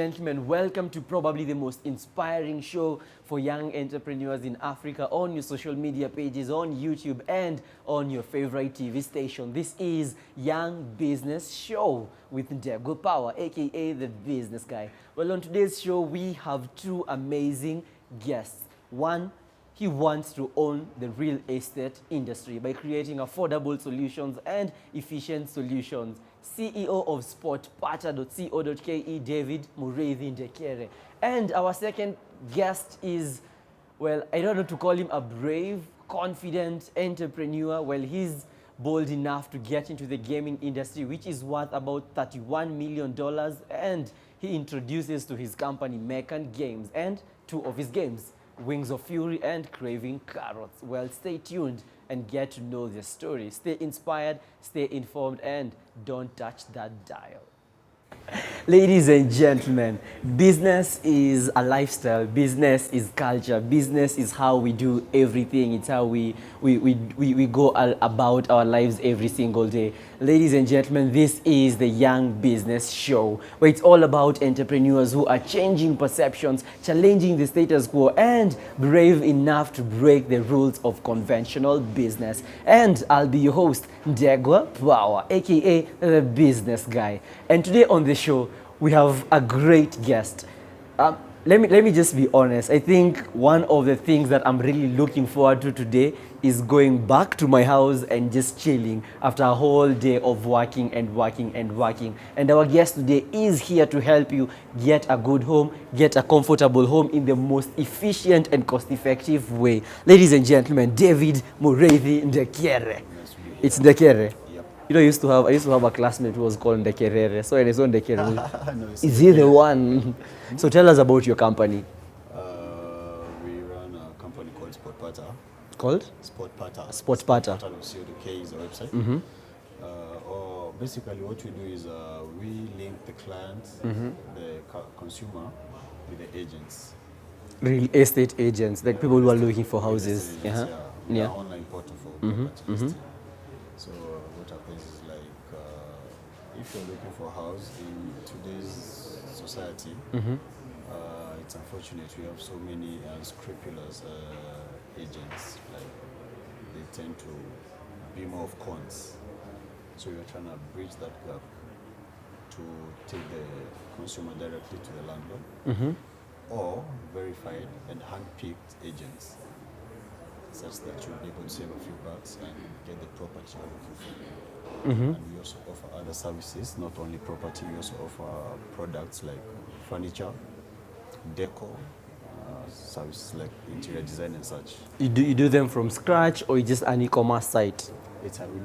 gentlemen, welcome to probably the most inspiring show for young entrepreneurs in Africa on your social media pages, on YouTube, and on your favorite TV station. This is Young Business Show with Ndego Power, aka the business guy. Well, on today's show, we have two amazing guests. One, he wants to own the real estate industry by creating affordable solutions and efficient solutions. CEO of SpotPata.co.ke, David Mureithi Ndekere. And our second guest is, well, I don't know to call him a brave, confident entrepreneur. Well, he's bold enough to get into the gaming industry, which is worth about $31 million. And he introduces to his company Mekan Games and two of his games, Wings of Fury and Craving Carrots. Well, stay tuned and get to know their story. Stay inspired, stay informed, and don't touch that dial. Ladies and gentlemen, business is a lifestyle, business is culture, business is how we do everything. It's how we go about our lives every single day. Ladies and gentlemen, this is the Young Business Show, where it's all about entrepreneurs who are changing perceptions, challenging the status quo, and brave enough to break the rules of conventional business. And I'll be your host, Ndego Power, aka the business guy. And today on the show, we have a great guest. Let me just be honest. I think one of the things that I'm really looking forward to today is going back to my house and just chilling after a whole day of working and working and working. And our guest today is here to help you get a good home, get a comfortable home in the most efficient and cost-effective way. Ladies and gentlemen, David Mureithi Ndekere. It's Ndekere. You know, I used to have a classmate who was called Ndekerere. So when it's on Ndekere, No, is he the one? So tell us about your company. We run a company called SpotPata. Called? SpotPata. SpotPata. SpotPata.co.ke is the website. Or basically what we do is we link the client, the consumer, with the agents. Real estate agents, like people who are looking for houses. Real estate agents, Yeah. yeah. Online portal for property listing. So what happens is if you're looking for a house in today's society, it's unfortunate we have so many unscrupulous agents. Like they tend to be more of cons. So you're trying to bridge that gap to take the consumer directly to the landlord, or verified and hand-picked agents, such that you'll be able to save a few bucks and get the property you're looking for. And we also offer other services, not only property, we also offer products like furniture, decor, services like interior design and such. You do them from scratch, or you just an e-commerce site?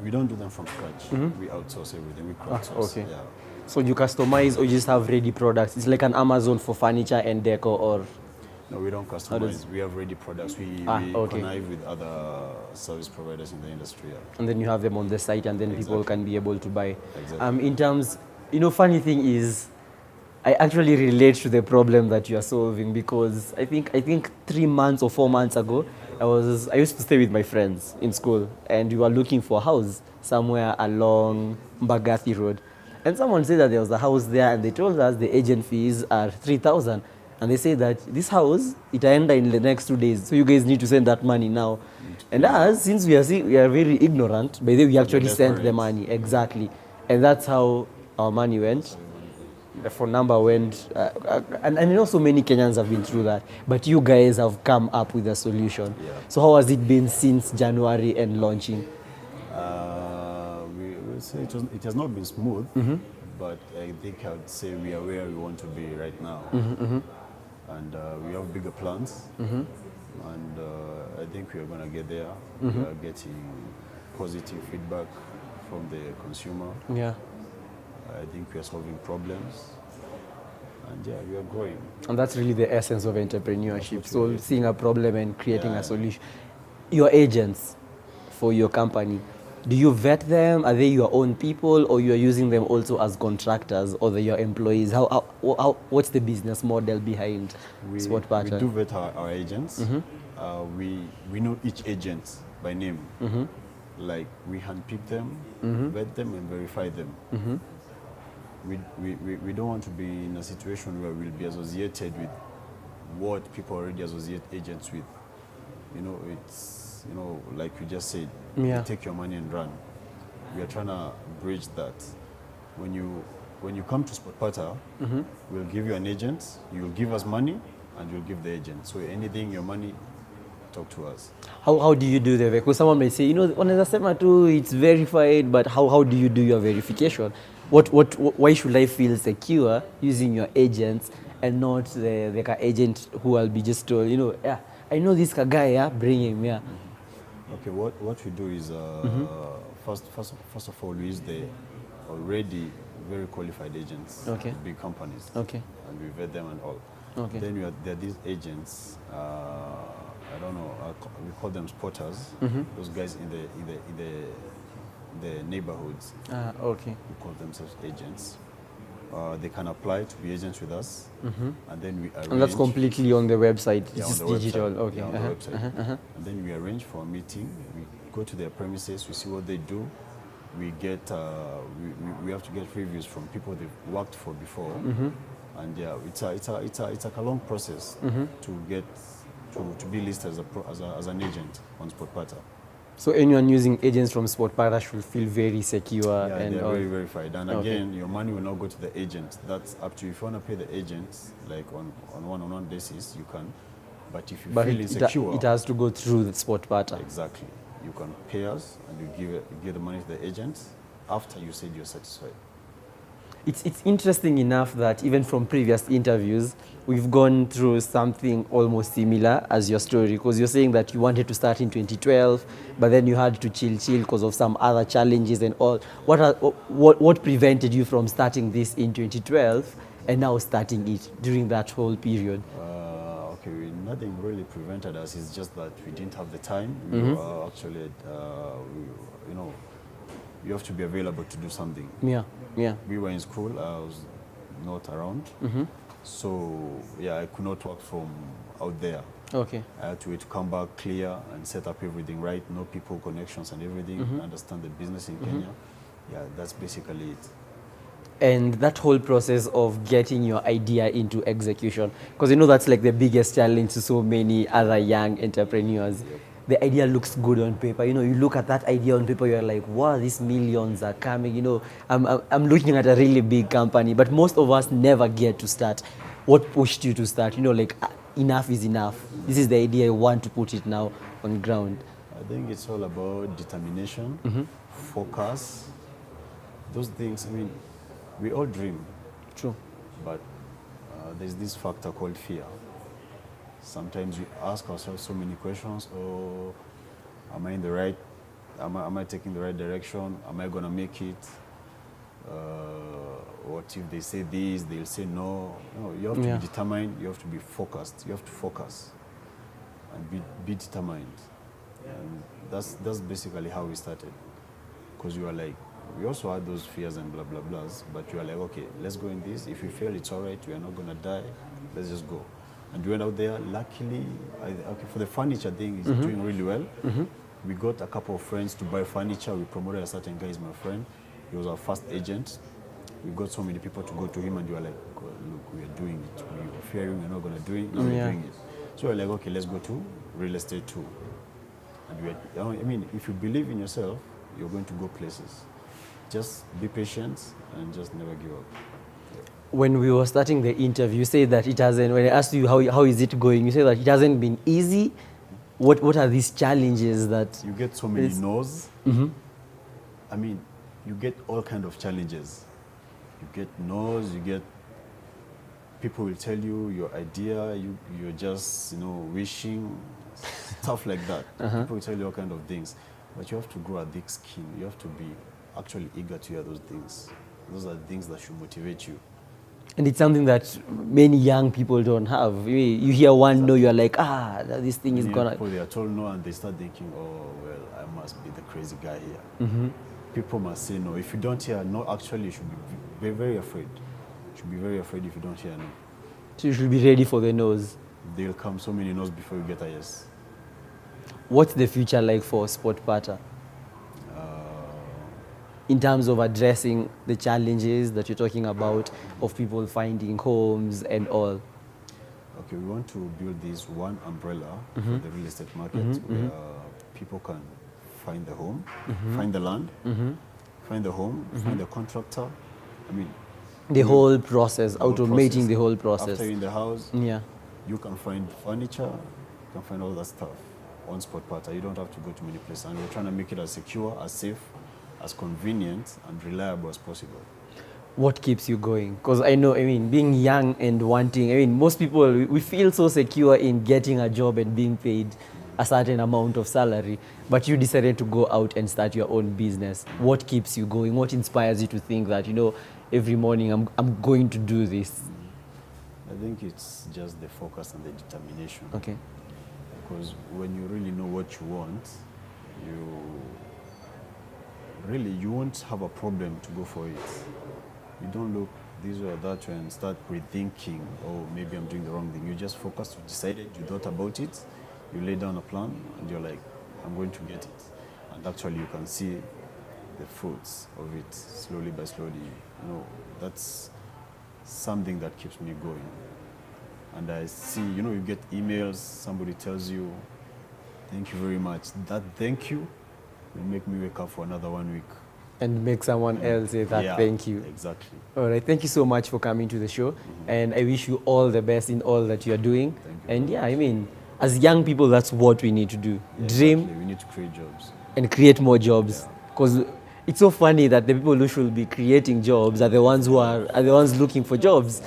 We don't do them from scratch. We outsource everything. We crowdsource. Okay. Yeah. So you customize, or you just have ready products? It's like an Amazon for furniture and decor, or? No, we don't customize. We have ready products. We connive with other service providers in the industry. Yeah. And then you have them on the site, and then people can be able to buy. Exactly. In terms, funny thing is, I actually relate to the problem that you are solving, because I think 3 months or 4 months ago, I used to stay with my friends in school, and we were looking for a house somewhere along Mbagathi Road, and someone said that there was a house there, and they told us the agent fees are 3,000. And they say that this house, it will end in the next 2 days. So you guys need to send that money now. And us, since we are very ignorant, by the way, we actually sent the money. Exactly. And that's how our money went. The phone number went. And I know so many Kenyans have been through that. But you guys have come up with a solution. Yeah. So how has it been since January and launching? We will say it has not been smooth, but I think I would say we are where we want to be right now. And we have bigger plans, and I think we are going to get there. We are getting positive feedback from the consumer. Yeah. I think we are solving problems, and yeah, we are growing. And that's really the essence of entrepreneurship. So seeing a problem and creating a solution. Your agents for your company, do you vet them? Are they your own people, or you are using them also as contractors, or they're your employees? What's the business model behind SpotPata? We do vet our agents. We know each agent by name. Like we handpick them, vet them, and verify them. we don't want to be in a situation where we'll be associated with what people already associate agents with. You know, it's, you know, like you just said, Yeah. you take your money and run. We are trying to bridge that. When you come to SpotPata, we'll give you an agent, you'll give us money, and you'll give the agent. So anything, your money, talk to us. How do you do that? Because someone may say, you know, on the too, it's verified, but how do you do your verification? Why should I feel secure using your agents and not the agent who will be just told, you know, yeah, I know this guy, yeah, bring him, yeah. Okay, what we do is, first of all, we use the already very qualified agents, Okay. big companies, Okay. and we vet them and all. Okay. Then there are these agents. I don't know. We call them spotters. Those guys in the neighborhoods. Okay. We call themselves agents. They can apply to be agents with us, and then we arrange. And that's completely on the website. Yeah, It's on the digital. website. Okay. Yeah, on the website. And then we arrange for a meeting. We go to their premises. We see what they do. We get we have to get reviews from people they've worked for before. And yeah, it's a long process to get to be listed as an agent on SpotPata. So anyone using agents from SpotPata should feel very secure. Yeah, and they're all. very verified. And Okay. again, your money will not go to the agent. That's up to you. If you want to pay the agent, like on one-on-one basis, you can. But if you But feel insecure, it has to go through the SpotPata. exactly, you can pay us and you give the money to the agent after you said you're satisfied. It's interesting enough that even from previous interviews, we've gone through something almost similar as your story, because you're saying that you wanted to start in 2012, but then you had to chill because of some other challenges and all. What prevented you from starting this in 2012 and now starting it during that whole period? Okay, nothing really prevented us. It's just that we didn't have the time. We were actually, you know, you have to be available to do something. Yeah. We were in school. I was not around. So, yeah, I could not work from out there. Okay. I had to wait to come back, clear, and set up everything right, know people, connections, and everything, understand the business in Kenya. Yeah, that's basically it. And that whole process of getting your idea into execution, because you know that's like the biggest challenge to so many other young entrepreneurs. The idea looks good on paper. You know, you look at that idea on paper, you're like, wow, these millions are coming. You know, I'm looking at a really big company, but most of us never get to start. What pushed you to start? You know, like, enough is enough. This is the idea, I want to put it now on ground. I think it's all about determination, focus, those things. I mean, we all dream, True. but there's this factor called fear. Sometimes we ask ourselves so many questions. Oh, am I in the right? Am I taking the right direction? Am I gonna make it? What if they say this? They'll say no. No, you have to be determined. You have to be focused. You have to focus and be determined. And that's basically how we started. Because you are like, we also had those fears and blah blah blahs, but you are like, okay, let's go in this. If we fail, it's all right. We are not gonna die. Let's just go. And we went out there. Luckily, for the furniture thing, it's doing really well. We got a couple of friends to buy furniture. We promoted a certain guy, is my friend. He was our first agent. We got so many people to go to him, and you are like, look, we are doing it. We were fearing we're not going to do it. Now we're doing it. So we're like, okay, let's go to real estate too. And I mean, if you believe in yourself, you're going to go places. Just be patient and just never give up. When we were starting the interview, you said that it hasn't, when I asked you how is it going, you said that it hasn't been easy. What are these challenges that... You get so many no's. I mean, you get all kind of challenges. You get no's, you get... People will tell you your idea, you're just, wishing, stuff like that. People will tell you all kind of things. But you have to grow a thick skin. You have to be actually eager to hear those things. Those are things that should motivate you. And it's something that many young people don't have. You hear one no, you're like, this thing is gonna... People, they are told no and they start thinking, oh, well, I must be the crazy guy here. People must say no. If you don't hear no, actually you should be very afraid. You should be very afraid if you don't hear no. So you should be ready for the no's. They'll come so many no's before you get a yes. What's the future like for SpotPata? in terms of addressing the challenges that you're talking about of people finding homes and all? Okay, we want to build this one umbrella for the real estate market where people can find the home, find the land, find the home, find the contractor. I mean, The whole process, the whole automating process. the whole process. After you're in the house, Yeah. you can find furniture, you can find all that stuff on SpotPata. You don't have to go to many places. And we're trying to make it as secure, as safe, as convenient, and reliable as possible. What keeps you going? Because I know, I mean, being young and wanting, I mean, most people, we feel so secure in getting a job and being paid a certain amount of salary, but you decided to go out and start your own business. What keeps you going? What inspires you to think that, you know, every morning I'm going to do this? I think it's just the focus and the determination. Okay. Because when you really know what you want, you won't have a problem to go for it. You don't look this way or that way and start rethinking, oh, maybe I'm doing the wrong thing. You just focus, you decided, you thought about it, you lay down a plan, and you're like, I'm going to get it. And actually you can see the fruits of it slowly by slowly. You know, that's something that keeps me going. And I see, you know, you get emails, somebody tells you, thank you very much. That thank you will make me wake up for another 1 week. And make someone else say that, Yeah, thank you. Exactly. All right, thank you so much for coming to the show. And I wish you all the best in all that you're doing. Thank you And very yeah, I mean, as young people, that's what we need to do. Yeah, Dream exactly. We need to create jobs. and create more jobs. Because it's so funny that the people who should be creating jobs are the ones who are the ones looking for jobs.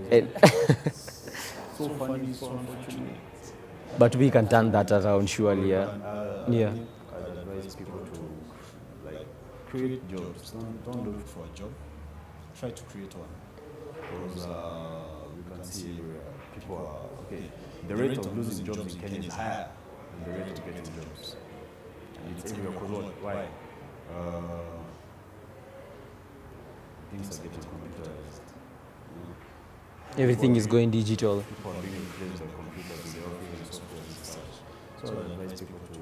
And So funny, so unfortunate. but we can turn that around, surely. Yeah. Yeah. I think I'd advise people to create jobs. Don't look for a job. Try to create one. Because we can see people are okay. The rate of losing jobs in Kenya is higher than the rate of getting jobs. And it's everywhere. Because why? Things are getting computerized. Everything is going digital. People are being replaced by computers, they're offering software and such. So I advise people to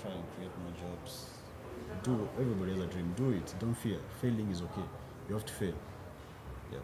try and create more jobs. Everybody has a dream. Do it. Don't fear. Failing is okay. You have to fail. Yeah.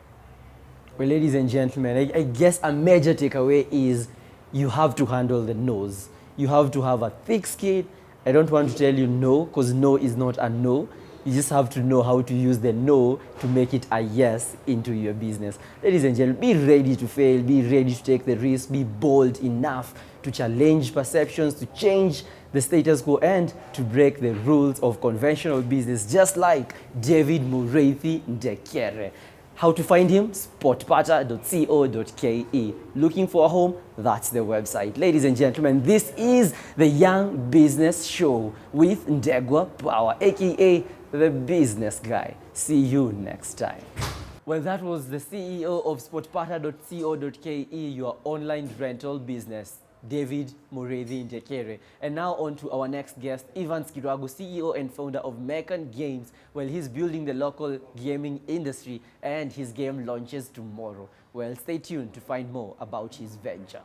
Well, ladies and gentlemen, I guess a major takeaway is you have to handle the no's. You have to have a thick skin. I don't want to tell you no, because no is not a no. You just have to know how to use the no to make it a yes into your business. Ladies and gentlemen, be ready to fail, be ready to take the risk, be bold enough to challenge perceptions, to change the status quo, and to break the rules of conventional business, just like David Mureithi Ndekere. How to find him? spotpata.co.ke. Looking for a home? That's the website. Ladies and gentlemen, this is the Young Business Show with Ndegwa Power, aka the Business Guy. See you next time. Well, that was the CEO of spotpata.co.ke, your online rental business, David Mureithi Ndekere. And now on to our next guest, Ivan Skiragu, CEO and founder of Mekan Games. Well, he's building the local gaming industry and his game launches tomorrow. Well, stay tuned to find more about his venture.